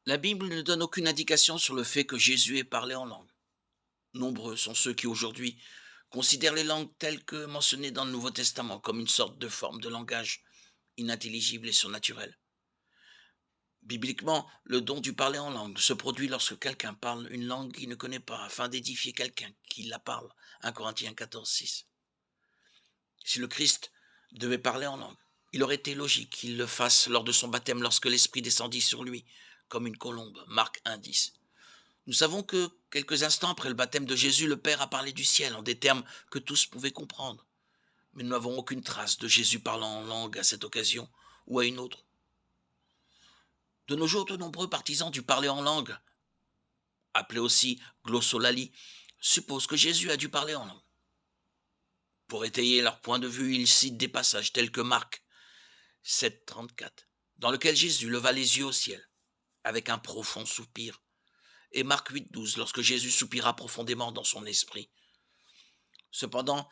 La Bible ne donne aucune indication sur le fait que Jésus ait parlé en langue. Nombreux sont ceux qui aujourd'hui considèrent les langues telles que mentionnées dans le Nouveau Testament comme une sorte de forme de langage inintelligible et surnaturelle. Bibliquement, le don du parler en langue se produit lorsque quelqu'un parle une langue qu'il ne connaît pas afin d'édifier quelqu'un qui la parle. 1 Corinthiens 14:6. Si le Christ devait parler en langue, il aurait été logique qu'il le fasse lors de son baptême lorsque l'Esprit descendit sur lui comme une colombe. Marc 1:10. Nous savons que quelques instants après le baptême de Jésus, le Père a parlé du ciel en des termes que tous pouvaient comprendre. Mais nous n'avons aucune trace de Jésus parlant en langue à cette occasion ou à une autre. De nos jours, de nombreux partisans du parler en langue, appelé aussi glossolalie, supposent que Jésus a dû parler en langue. Pour étayer leur point de vue, ils citent des passages tels que Marc 7:34, dans lequel Jésus leva les yeux au ciel avec un profond soupir, et Marc 8:12, lorsque Jésus soupira profondément dans son esprit. Cependant,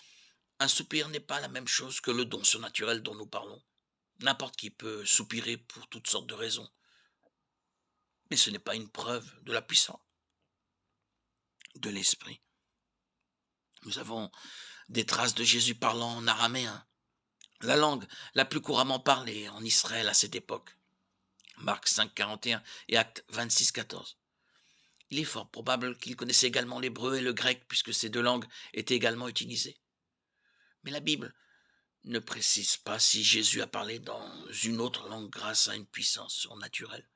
un soupir n'est pas la même chose que le don surnaturel dont nous parlons. N'importe qui peut soupirer pour toutes sortes de raisons, mais ce n'est pas une preuve de la puissance de l'esprit. Nous avons des traces de Jésus parlant en araméen, la langue la plus couramment parlée en Israël à cette époque. Marc 5:41 et Actes 26:14. Il est fort probable qu'il connaissait également l'hébreu et le grec puisque ces deux langues étaient également utilisées. Mais la Bible ne précise pas si Jésus a parlé dans une autre langue grâce à une puissance surnaturelle.